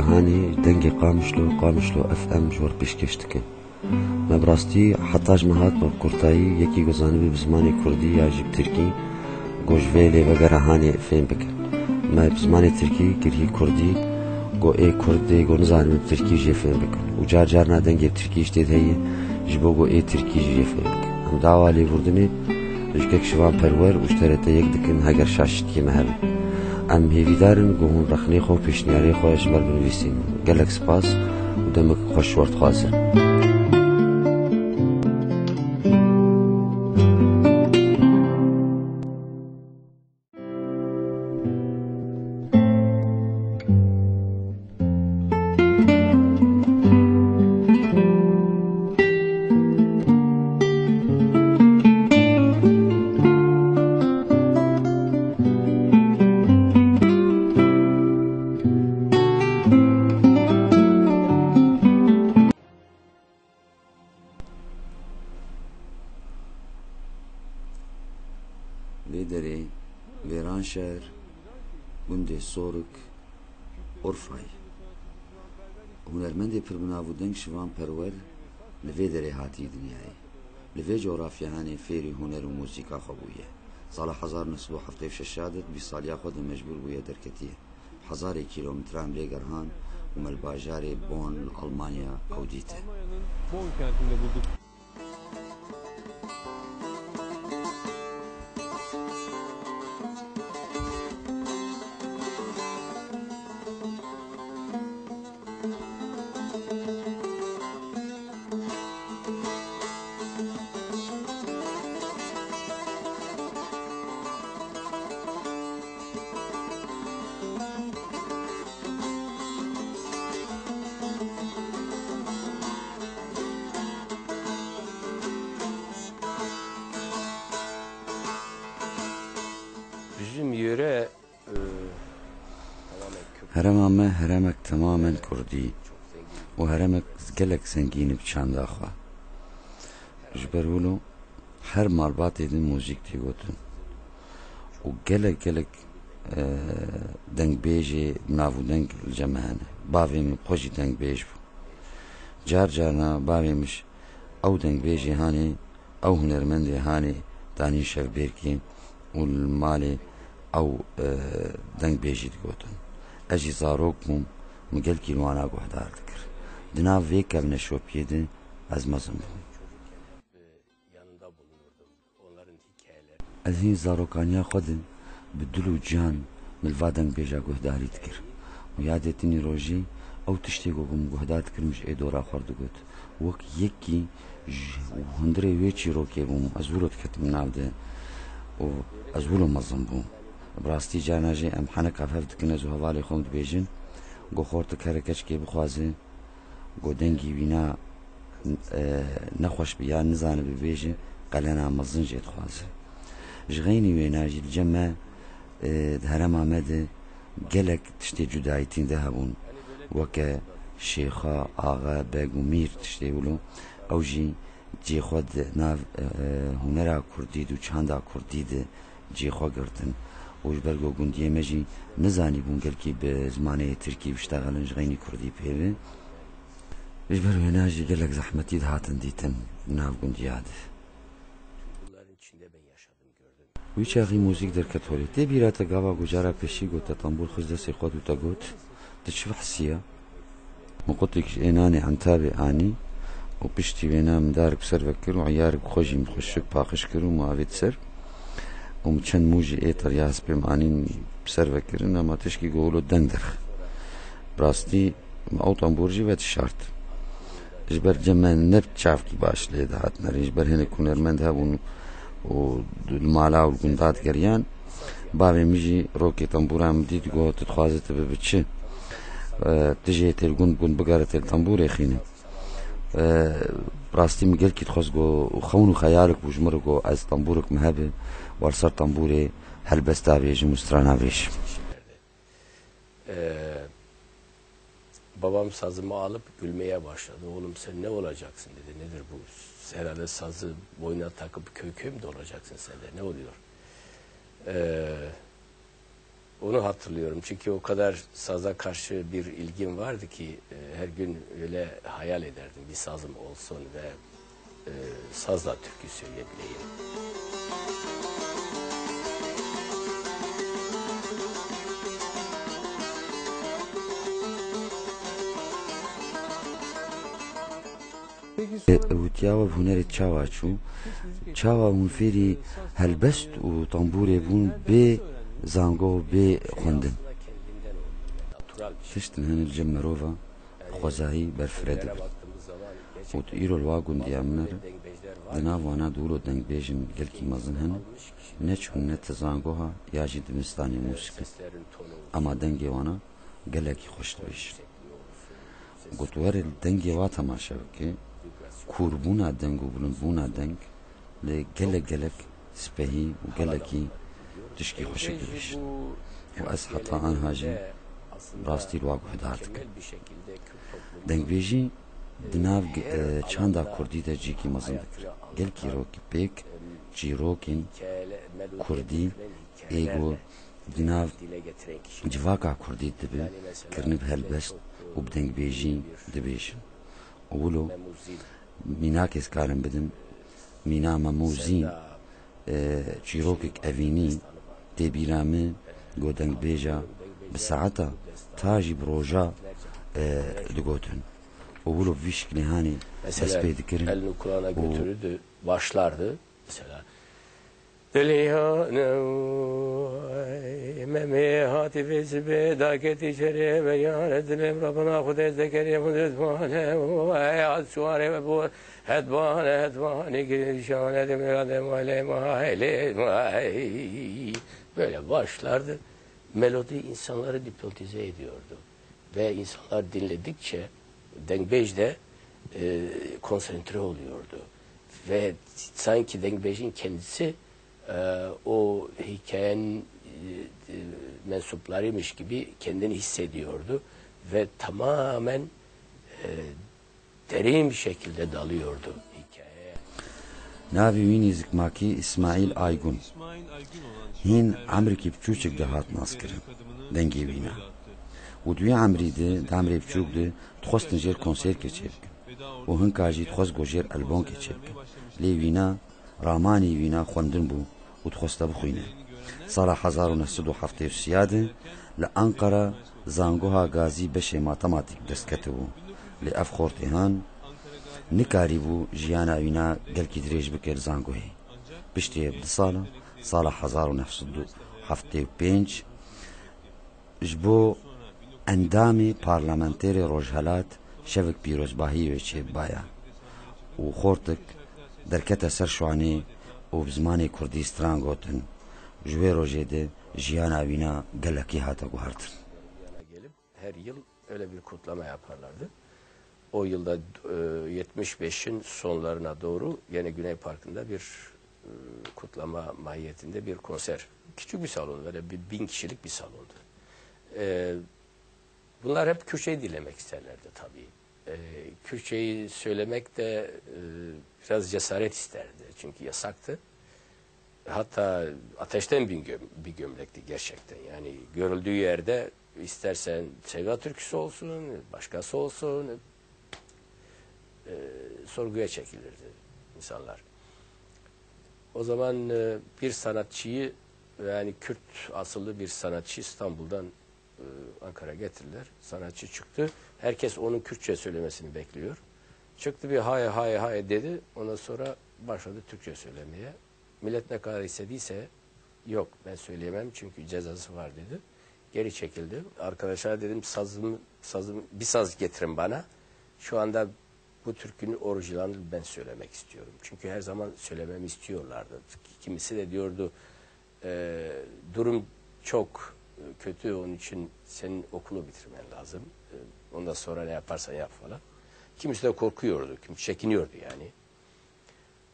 هانی دنگی قامشلو اف ام جور پیشکشتکن مبراستی حتاج مهات با کورتایی یکی گزانه به زمانی کردی یا جیب ترکی گوجوه لیوگر هانی فهم بکن ما به زمانی ترکی گری کردی گو ای کردی گو نزانم ترکی جی فهم بکن و جار نادنگی ترکی اشتید هی جبو گو ای ترکی جی فهم بکن هم دعوا لیوردنی جگک شوان پرور اشترت یک دکن هگر شاشت کی مهبه ام هیویدارن گوهون رخنی خو پیشنیاری خوش مر بنویسین گلک سپاس و دمک خوش ورد خوازه لیدری ویران شهر گنده سورک اورفای هنرمندی پرمناودنگ شوان پرور لویدری هاتی دنیایی لوی جغرافیا هانی فیری هنر و موسیقا خوبیه سال 1976 بی سالیا خود مجبور بویه درکتیه 1000 کیلومتر لێگەڕان و مەلباژارێ بۆن ئەڵمانیا ئەو دیتە. Bon kentinde bulduk. Bizim yöre هەرەمامە هەرەمێک تەمامەن کوردی و هەرەمێک gelek سەنگینی بچانداخوا ji ber wilo her malbatê din mûzik tê gotin û gelek dengbêjê navûdeng li cem hene bavê min xwe jî dengbêj bû carna bavê min ew dengbêjê hanê ew hunermendê hanê danî şevbêrkê û li malê ew dengbêjî digotin. Ez jî zarok bûm min gelkî li wana guhdar dikir di nav vê kevneşopiyê de ez mezin bûm. Ez hîn zarokaniya xwe de bi dil û cihan min li va dengbêja guhdarî dikir û yadê tinî rojê ew tiştê ku min guhdar dikirmiş ê dora xwe diguت wek yekî ji hundirê wê çîrokê bûm ez wilo diketim nav de û ez wilo mezin bûm. Bi rastî carna jî em heneka hev dikin ez û hevalê xwe dibêjin got xortik here keşkê bixwaze got dengî wîna nexweş bi ya nizane bibêje qelena mezin jê dixwaze. Ji xeynî wêna jî li cem me di herêma me de gelek tiştê cudayîtîn de hebûn weke şêxa, axa, beg û mîr tiştê wilo ew jî cê xwe di nav hunera kurdî û çanda kurdî de cê xwe girtin û ji ber got gundiyê me jî nizanî bûn gelkî bi zimanê Tirkî biştegelin ji xeynî kurdî pêve ji ber wêna jî gelek zehmetî dihatin dîtin nav gundiya de. Wî çaxî mûzik derket holê tê bîra te gava gucara pêşî got te tembûr xwîz destê xwe û te got tu çi hisiya min qutek ji ênanê entabê anî û piştî wêna min darek bi ser vekir û eyarek xwe jî min xweşik paxîş kir û mavê di ser û min çend mû jî êter ya hespê min anîn bi ser vekirin ema tişkî got wilo deng derxe bi rastî min ew tembûr jî vedişart ji ber cem me ne çavkî baş lê dihatin herî ji ber hinek hunermend hebûn û li mala û gundat geriyan bavê min jî rokê tembûra min dît got tu dixwaze tu bibe çi tu jê têl gund bigere têl tembûrê xîne rastî min gelkî dixwast got xewn û xeyalek bû ji min re got ez tembûrek min hebe war ser tembûrê helbesta vêjim û strana vêjim. Babam sazımı alıp gülmeye başladı. Oğlum sen ne olacaksın dedi. Nedir bu? Herhalde sazı boynuna takıp köy köy mü de olacaksın sen de? Ne oluyor? Onu hatırlıyorum. Çünkü o kadar saza karşı bir ilgim vardı ki her gün öyle hayal ederdim. Bir sazım olsun ve sazla türkü söyleyebileyim. وتیاوە هوەرێت چاوا چوو چاوا هونفێری هەلبەست و تەمبورێ بوون بێ زانگۆ و بێ خوندن تشتن هەنە جە مرۆڤە خۆزایی بەرفرە دەبن وت ئیرۆ وا گوندیا منەر دناوانە دوورۆ دەنگبێژن گەلکی مەزن هەن نەچوون نەتە زانگۆها یاژی دبستانی موسیقی ئەما دەنگێوانە گەلێکی خۆش دەبێش گوتوەرە دەنگێ وا تەماشا بکێ کوربوونا دەنگ و بلندبوونا دەنگ لە gelek سپەهی و gelekî tişkî xweşik dibêj û ez heta anha jî rastî wa guhdar dikim. Dengbêjî di nav çanda Kurdî de cîkî mezin dikir. Gel kîrokî pêk çîrokên Kurdî êgo di nav civaka Kurdî dibin kirine bi helbest û bi dengbêjî dibêjin. û wilo mînakê karin bidim mîna memûzîn çîrokek evînî tê bîra min got dengbêja bi saeta ta jî bi roja digotin. O wilo vî şeklê hanê ez pê dikirin. Elini Kur'an'a götürürdü, başlardı. Mesela Delihane meme hatife zibe daket içeri ve yaredim Rabbana Kudüs zekeriye mudetmane ve assuare ve bu hedvane girişane demeradem aleyh böyle başlardı. Melodi insanları hipnotize ediyordu. Ve insanlar dinledikçe dengbejde konsantre oluyordu. Ve sanki dengbejin kendisi o hikayenin mensuplarıymış gibi kendini hissediyordu ve tamamen derin bir şekilde dalıyordu hikayeye. Navî wî nîzikmakî İsmail Aygun. Hîn Emerîkî biçûkek de hat naskirin dengê wîna. û duya Emerî de demrê biçûk de dixwestin jêr konserkê çêbikin. û hinka jî dixwest got jêr elbonkê çêbikin. Lê wîna ramanî wîna xwendin bû û dixweste bixwîne. Sala 1973 de li Ankara zangoha Gazî beşê matematîk destketibû. Lê ev xortêhan nikarîbû jiyana wîna gelkî dirêj bike li zangohê. Piştî di sala 1975 ji bo endamê parlamenterê Rojhilat şevek pîrozbahiyê wê çêbibaya û xortik derkete ser şwanê û bi zimanê Kurdî stran gotin. Ji wê rojê de jiyana wîna gelekî hate guhertin. Gelip her yıl öyle bir kutlama yaparlardı. O yılda 75'in sonlarına doğru yine Güney Parkı'nda bir kutlama mahiyetinde bir konser. Küçük bir salon, böyle bir 1000 kişilik bir salondu. Bunlar hep Kürtçeyi dinlemek isterlerdi tabii. Kürtçeyi söylemek de biraz cesaret isterdi. Çünkü yasaktı. Hatta ateşten bir gömlekti gerçekten. Yani görüldüğü yerde istersen Sevda türküsü olsun, başkası olsun sorguya çekilirdi insanlar. O zaman bir sanatçıyı, yani Kürt asıllı bir sanatçı İstanbul'dan Ankara'ya getirdiler. Sanatçı çıktı. Herkes onun Kürtçe söylemesini bekliyor. Çıktı bir hay hay hay dedi. Ondan sonra başladı Türkçe söylemeye. Millet ne kadar istediyse yok ben söyleyemem çünkü cezası var dedi. Geri çekildi. Arkadaşlar dedim bir saz getirin bana. Şu anda bu türkünün orijinalini ben söylemek istiyorum. Çünkü her zaman söylememi istiyorlardı. Kimisi de diyordu durum çok kötü, onun için senin okulu bitirmen lazım. Ondan sonra ne yaparsan yap falan. Kimisi de korkuyordu, kimisi çekiniyordu yani.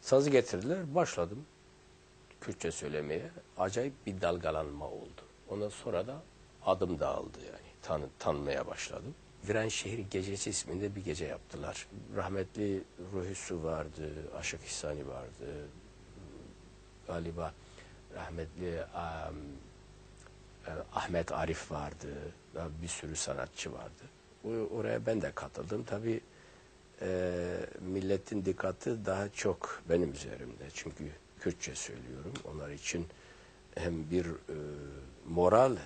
Sazı getirdiler, başladım Kürtçe söylemeye. Acayip bir dalgalanma oldu. Ondan sonra da adım dağıldı yani. Tanımaya başladım. Viranşehir Gecesi isminde bir gece yaptılar. Rahmetli Ruhi Su vardı, Aşık İhsani vardı. Galiba rahmetli Ahmet Arif vardı. Daha bir sürü sanatçı vardı. Oraya ben de katıldım. Tabii milletin dikkati daha çok benim üzerimde. Çünkü Kürtçe söylüyorum. Onlar için hem bir moral hem